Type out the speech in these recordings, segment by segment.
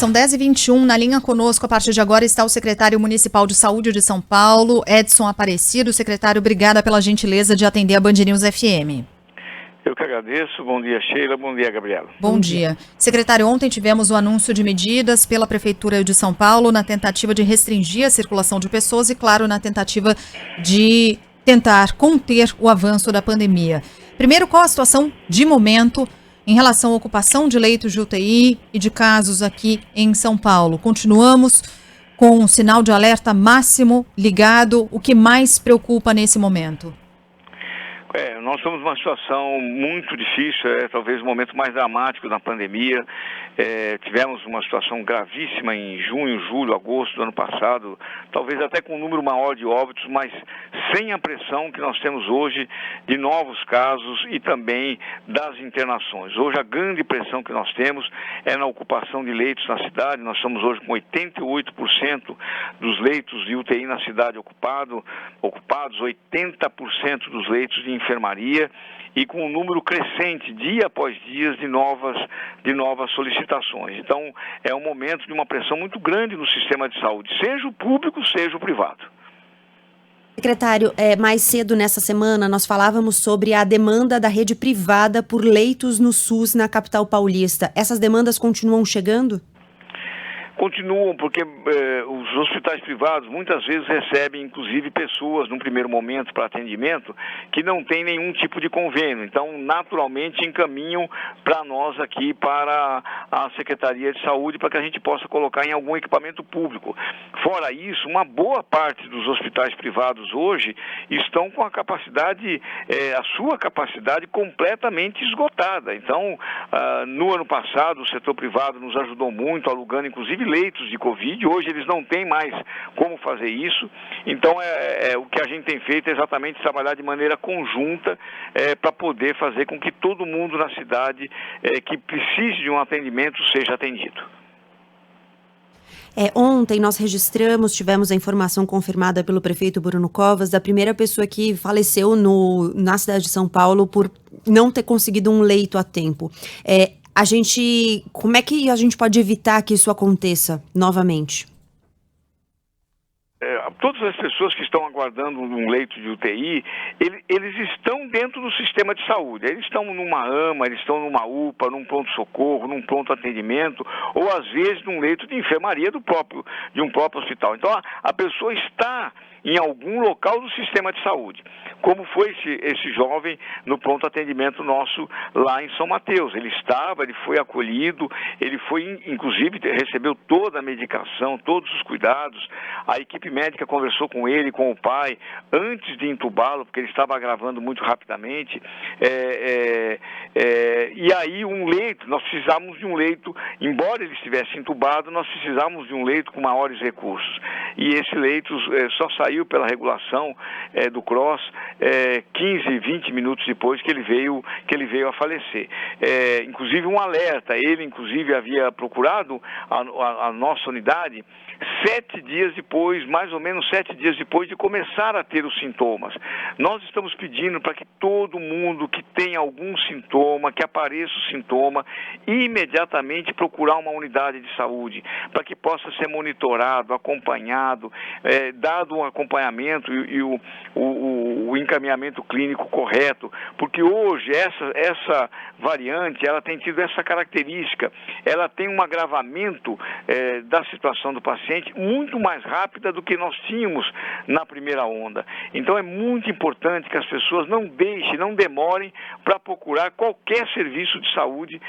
são 10h21. Na linha conosco, a partir de agora, está o secretário municipal de saúde de São Paulo, Edson Aparecido. Secretário, obrigada pela gentileza de atender a Band News FM. Eu que agradeço. Bom dia, Sheila. Bom dia, Gabriela. Bom dia. Secretário, ontem tivemos o anúncio de medidas pela Prefeitura de São Paulo na tentativa de restringir a circulação de pessoas e, claro, na tentativa de tentar conter o avanço da pandemia. Primeiro, qual a situação de momento em relação à ocupação de leitos de UTI e de casos aqui em São Paulo? Continuamos com um sinal de alerta máximo ligado. O que mais preocupa nesse momento? Nós estamos numa situação muito difícil, talvez o momento mais dramático da pandemia. Tivemos uma situação gravíssima em junho, julho, agosto do ano passado, talvez até com um número maior de óbitos, mas sem a pressão que nós temos hoje de novos casos e também das internações. Hoje a grande pressão que nós temos é na ocupação de leitos na cidade. Nós estamos hoje com 88% dos leitos de UTI na cidade ocupados, 80% dos leitos de enfermaria e com um número crescente, dia após dia, de novas solicitações. Então, é um momento de uma pressão muito grande no sistema de saúde, seja o público, seja o privado. Secretário, mais cedo nessa semana nós falávamos sobre a demanda da rede privada por leitos no SUS na capital paulista. Essas demandas continuam chegando? Continuam, porque os hospitais privados muitas vezes recebem, inclusive, pessoas, num primeiro momento, para atendimento, que não tem nenhum tipo de convênio. Então, naturalmente, encaminham para nós aqui, para a Secretaria de Saúde, para que a gente possa colocar em algum equipamento público. Fora isso, uma boa parte dos hospitais privados hoje estão com a capacidade, a sua capacidade completamente esgotada. Então, no ano passado, o setor privado nos ajudou muito, alugando, inclusive, leitos de Covid. Hoje eles não têm mais como fazer isso. Então, o que a gente tem feito é exatamente trabalhar de maneira conjunta para poder fazer com que todo mundo na cidade que precise de um atendimento seja atendido. Ontem nós tivemos a informação confirmada pelo prefeito Bruno Covas da primeira pessoa que faleceu na cidade de São Paulo por não ter conseguido um leito a tempo. Como é que a gente pode evitar que isso aconteça novamente? Todas as pessoas que estão aguardando um leito de UTI, eles estão dentro do sistema de saúde. Eles estão numa AMA, eles estão numa UPA, num pronto-socorro, num pronto-atendimento, ou às vezes num leito de enfermaria de um próprio hospital. Então, a pessoa está em algum local do sistema de saúde, como foi esse jovem no pronto atendimento nosso lá em São Mateus. Ele foi acolhido, ele foi, inclusive, recebeu toda a medicação, todos os cuidados. A equipe médica conversou com ele, com o pai, antes de entubá-lo, porque ele estava agravando muito rapidamente. E aí nós precisávamos de um leito, embora ele estivesse entubado, nós precisávamos de um leito com maiores recursos. E esse leito só saiu pela regulação do CROSS 15, 20 minutos depois que ele veio a falecer. Inclusive um alerta, ele inclusive havia procurado a nossa unidade 7 dias depois, mais ou menos 7 dias depois de começar a ter os sintomas. Nós estamos pedindo para que todo mundo que tem algum sintoma, que apareça o sintoma, imediatamente procurar uma unidade de saúde, para que possa ser monitorado, acompanhado, dado um acompanhamento e o encaminhamento clínico correto, porque hoje essa variante, ela tem tido essa característica, ela tem um agravamento da situação do paciente muito mais rápida do que nós tínhamos na primeira onda. Então é muito importante que as pessoas não demorem para procurar qualquer serviço de saúde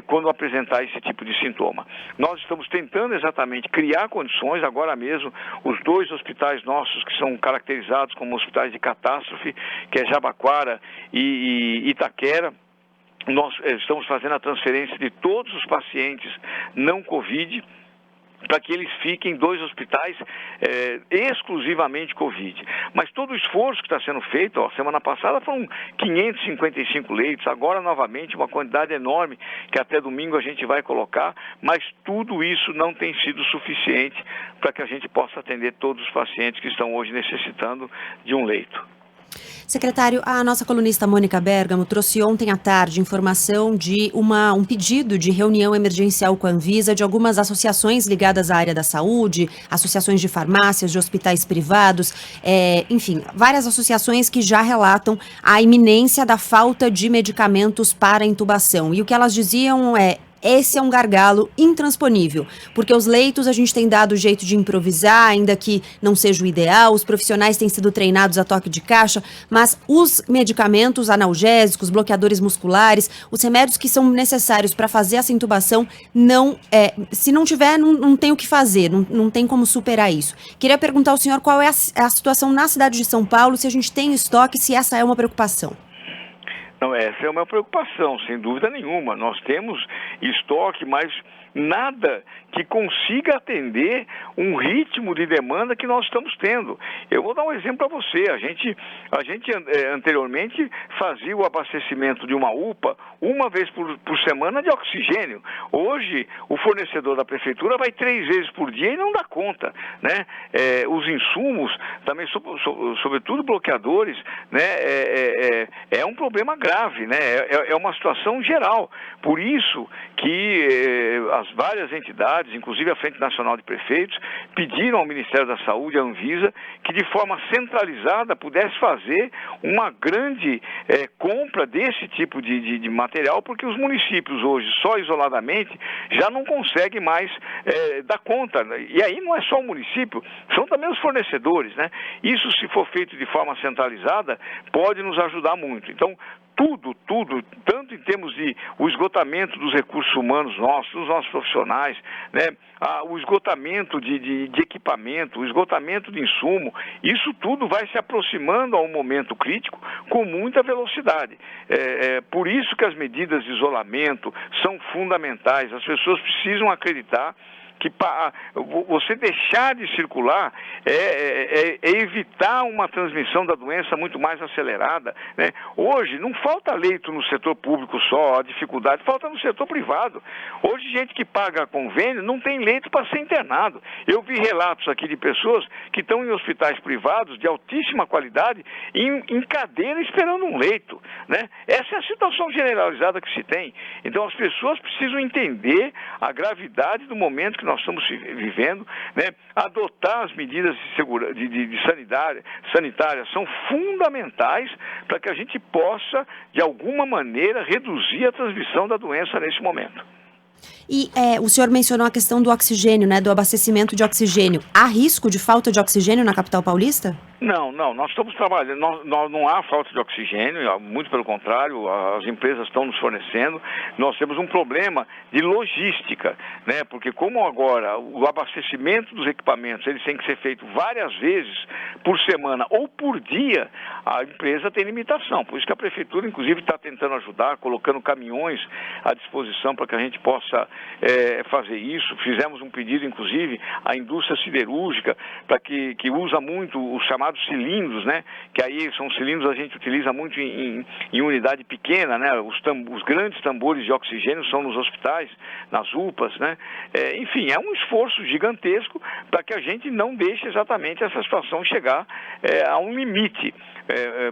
quando apresentar esse tipo de sintoma. Nós estamos tentando exatamente criar condições, agora mesmo, os 2 hospitais nossos que são caracterizados como hospitais de catástrofe, que é Jabaquara e Itaquera. Nós estamos fazendo a transferência de todos os pacientes não Covid, para que eles fiquem em 2 hospitais exclusivamente Covid. Mas todo o esforço que está sendo feito, semana passada foram 555 leitos, agora novamente uma quantidade enorme que até domingo a gente vai colocar, mas tudo isso não tem sido suficiente para que a gente possa atender todos os pacientes que estão hoje necessitando de um leito. Secretário, a nossa colunista Mônica Bergamo trouxe ontem à tarde informação de um pedido de reunião emergencial com a Anvisa de algumas associações ligadas à área da saúde, associações de farmácias, de hospitais privados, enfim, várias associações que já relatam a iminência da falta de medicamentos para intubação. E o que elas diziam esse é um gargalo intransponível, porque os leitos a gente tem dado jeito de improvisar, ainda que não seja o ideal, os profissionais têm sido treinados a toque de caixa, mas os medicamentos analgésicos, bloqueadores musculares, os remédios que são necessários para fazer essa intubação, se não tiver, não tem o que fazer, não tem como superar isso. Queria perguntar ao senhor qual é a situação na cidade de São Paulo, se a gente tem estoque, se essa é uma preocupação. Não, essa é uma preocupação, sem dúvida nenhuma. Nós temos estoque, mas nada que consiga atender um ritmo de demanda que nós estamos tendo. Eu vou dar um exemplo para você. A gente anteriormente fazia o abastecimento de uma UPA uma vez por semana de oxigênio. Hoje, o fornecedor da prefeitura vai 3 vezes por dia e não dá conta, né? Os insumos, também, sobretudo bloqueadores, né? É um problema grave, né? É uma situação geral. Por isso que as várias entidades, inclusive a Frente Nacional de Prefeitos, pediram ao Ministério da Saúde, à Anvisa, que de forma centralizada pudesse fazer uma grande compra desse tipo de material, porque os municípios hoje, só isoladamente, já não conseguem mais dar conta. E aí não é só o município, são também os fornecedores, né? Isso, se for feito de forma centralizada, pode nos ajudar muito. Então, tudo, tanto em termos de o esgotamento dos recursos humanos nossos, dos nossos profissionais, né? O esgotamento de equipamento, o esgotamento de insumo, isso tudo vai se aproximando a um momento crítico com muita velocidade. Por isso que as medidas de isolamento são fundamentais. As pessoas precisam acreditar que você deixar de circular é evitar uma transmissão da doença muito mais acelerada, né? Hoje não falta leito no setor público só, a dificuldade falta no setor privado. Hoje gente que paga convênio não tem leito para ser internado. Eu vi relatos aqui de pessoas que estão em hospitais privados de altíssima qualidade em cadeira esperando um leito, né? Essa é a situação generalizada que se tem. Então as pessoas precisam entender a gravidade do momento que nós estamos vivendo, né? Adotar as medidas sanitárias são fundamentais para que a gente possa, de alguma maneira, reduzir a transmissão da doença nesse momento. E o senhor mencionou a questão do oxigênio, né, do abastecimento de oxigênio. Há risco de falta de oxigênio na capital paulista? Não, nós estamos trabalhando, não há falta de oxigênio, muito pelo contrário, as empresas estão nos fornecendo. Nós temos um problema de logística, né? Porque como agora o abastecimento dos equipamentos eles têm que ser feito várias vezes por semana ou por dia, a empresa tem limitação. Por isso que a prefeitura, inclusive, está tentando ajudar, colocando caminhões à disposição para que a gente possa fazer isso. Fizemos um pedido, inclusive, à indústria siderúrgica, para que usa muito os chamados cilindros, né? Que aí são cilindros a gente utiliza muito em unidade pequena, né? Os grandes tambores de oxigênio são nos hospitais, nas UPAs, né? Enfim, é um esforço gigantesco para que a gente não deixe exatamente essa situação chegar a um limite.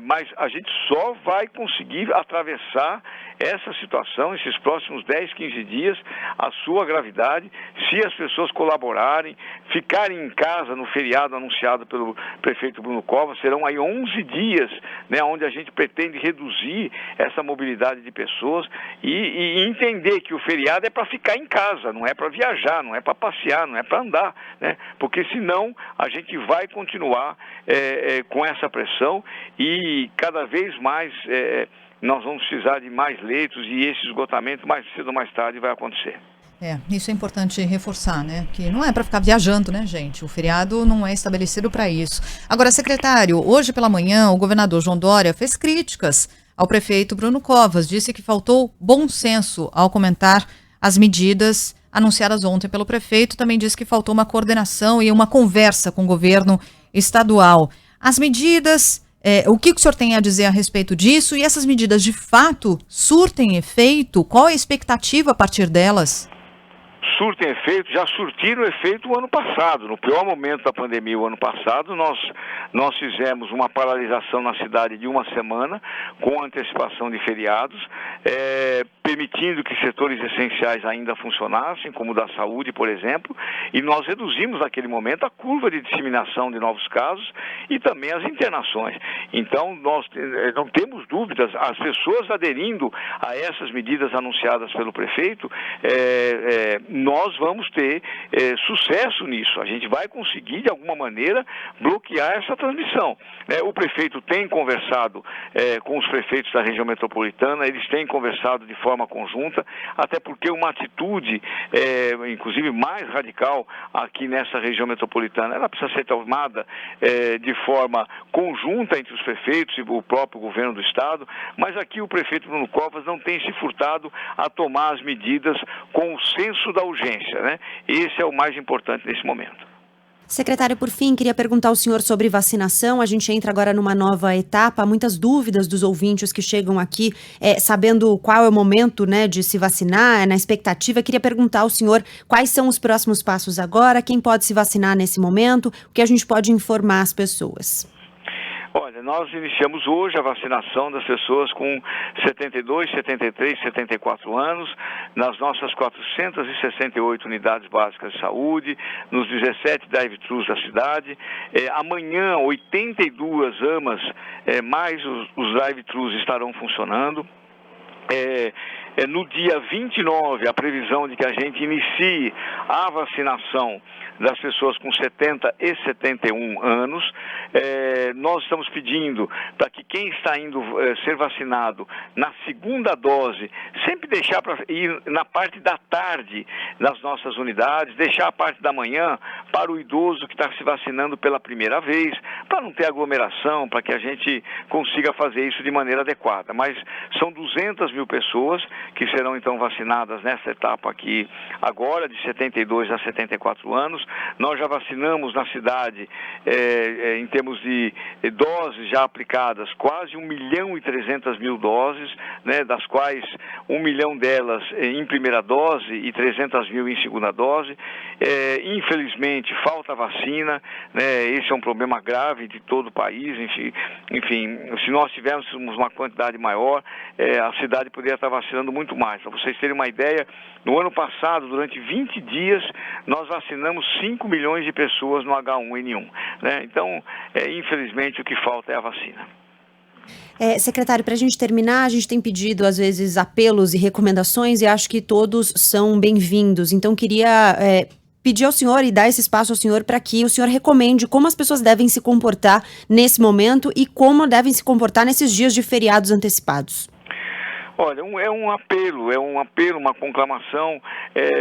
Mas a gente só vai conseguir atravessar essa situação, esses próximos 10, 15 dias, a sua gravidade, se as pessoas colaborarem, ficarem em casa no feriado anunciado pelo prefeito Bruno Covas. Serão aí 11 dias, né, onde a gente pretende reduzir essa mobilidade de pessoas e entender que o feriado é para ficar em casa, não é para viajar, não é para passear, não é para andar, né? Porque senão a gente vai continuar com essa pressão e cada vez mais nós vamos precisar de mais leitos e esse esgotamento mais cedo ou mais tarde vai acontecer. Isso é importante reforçar, né? Que não é para ficar viajando, né, gente? O feriado não é estabelecido para isso. Agora, secretário, hoje pela manhã o governador João Dória fez críticas ao prefeito Bruno Covas. Disse que faltou bom senso ao comentar as medidas anunciadas ontem pelo prefeito. Também disse que faltou uma coordenação e uma conversa com o governo estadual. As medidas... o que o senhor tem a dizer a respeito disso? E essas medidas, de fato, surtem efeito? Qual é a expectativa a partir delas? surtem efeito, já surtiram efeito o ano passado. No pior momento da pandemia, o ano passado, nós fizemos uma paralisação na cidade de uma semana, com antecipação de feriados, permitindo que setores essenciais ainda funcionassem, como o da saúde, por exemplo, e nós reduzimos naquele momento a curva de disseminação de novos casos e também as internações. Então, nós não temos dúvidas, as pessoas aderindo a essas medidas anunciadas pelo prefeito, nós vamos ter sucesso nisso. A gente vai conseguir, de alguma maneira, bloquear essa transmissão. O prefeito tem conversado com os prefeitos da região metropolitana, eles têm conversado de forma conjunta, até porque uma atitude, inclusive mais radical aqui nessa região metropolitana, ela precisa ser tomada de forma conjunta entre os prefeitos e o próprio governo do estado, mas aqui o prefeito Bruno Covas não tem se furtado a tomar as medidas com o senso da urgência, né? Esse é o mais importante nesse momento. Secretário, por fim, queria perguntar ao senhor sobre vacinação. A gente entra agora numa nova etapa, há muitas dúvidas dos ouvintes que chegam aqui, sabendo qual é o momento, né, de se vacinar, na expectativa. Queria perguntar ao senhor quais são os próximos passos agora, quem pode se vacinar nesse momento, o que a gente pode informar as pessoas. Olha, nós iniciamos hoje a vacinação das pessoas com 72, 73, 74 anos, nas nossas 468 unidades básicas de saúde, nos 17 drive-thrus da cidade. Amanhã, 82 AMAs, mais os drive-thrus estarão funcionando. No dia 29, a previsão de que a gente inicie a vacinação das pessoas com 70 e 71 anos. Nós estamos pedindo para que quem está indo ser vacinado na segunda dose, sempre deixar para ir na parte da tarde das nossas unidades, deixar a parte da manhã para o idoso que está se vacinando pela primeira vez, para não ter aglomeração, para que a gente consiga fazer isso de maneira adequada. Mas são 200 mil pessoas que serão então vacinadas nessa etapa aqui agora, de 72 a 74 anos. Nós já vacinamos na cidade, em termos de doses já aplicadas, quase 1.300.000 doses, né, das quais 1 milhão delas em primeira dose e 300.000 em segunda dose. Infelizmente, falta vacina, né, esse é um problema grave de todo o país. Enfim, se nós tivéssemos uma quantidade maior, a cidade poderia estar vacinando muito mais. Para vocês terem uma ideia, no ano passado, durante 20 dias, nós vacinamos 5 milhões de pessoas no H1N1. Né? Então, infelizmente, o que falta é a vacina. Secretário, para a gente terminar, a gente tem pedido, às vezes, apelos e recomendações e acho que todos são bem-vindos. Então, queria pedir ao senhor e dar esse espaço ao senhor para que o senhor recomende como as pessoas devem se comportar nesse momento e como devem se comportar nesses dias de feriados antecipados. Olha, é um apelo, uma conclamação.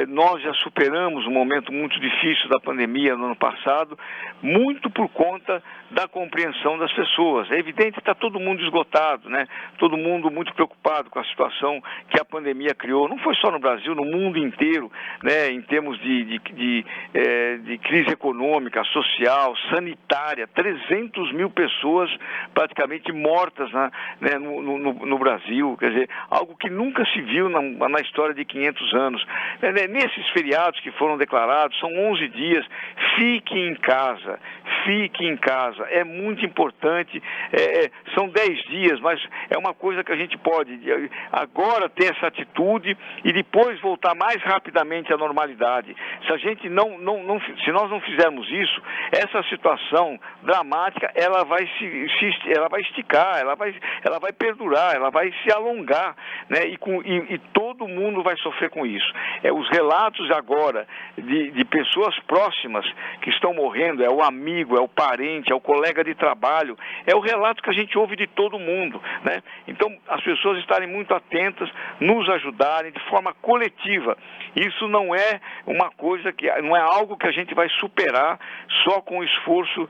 Nós já superamos um momento muito difícil da pandemia no ano passado, muito por conta da compreensão das pessoas. É evidente que está todo mundo esgotado, né? Todo mundo muito preocupado com a situação que a pandemia criou. Não foi só no Brasil, no mundo inteiro, né? Em termos de crise econômica, social, sanitária, 300 mil pessoas praticamente mortas, né, no Brasil. Quer dizer, algo que nunca se viu na história de 500 anos. Nesses feriados que foram declarados, são 11 dias, fique em casa. É muito importante, são 10 dias, mas é uma coisa que a gente pode agora ter essa atitude e depois voltar mais rapidamente à normalidade. Se a gente se nós não fizermos isso, essa situação dramática, ela vai esticar, ela vai perdurar, ela vai se alongar, né? E todo mundo vai sofrer com isso. Os relatos agora de pessoas próximas que estão morrendo, é o amigo, é o parente, é o colega de trabalho, é o relato que a gente ouve de todo mundo, né? Então, as pessoas estarem muito atentas, nos ajudarem de forma coletiva. Isso não é uma coisa não é algo que a gente vai superar só com o esforço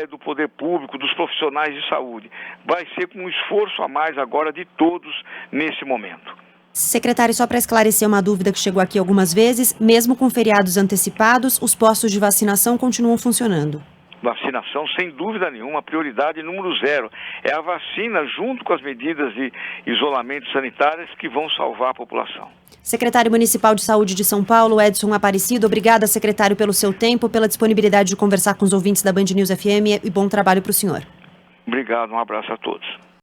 do poder público, dos profissionais de saúde. Vai ser com um esforço a mais agora de todos nesse momento. Secretário, só para esclarecer uma dúvida que chegou aqui algumas vezes, mesmo com feriados antecipados, os postos de vacinação continuam funcionando? vacinação, sem dúvida nenhuma, a prioridade número 0. É a vacina junto com as medidas de isolamento sanitárias que vão salvar a população. Secretário Municipal de Saúde de São Paulo, Edson Aparecido, obrigada, secretário, pelo seu tempo, pela disponibilidade de conversar com os ouvintes da Band News FM e bom trabalho para o senhor. Obrigado, um abraço a todos.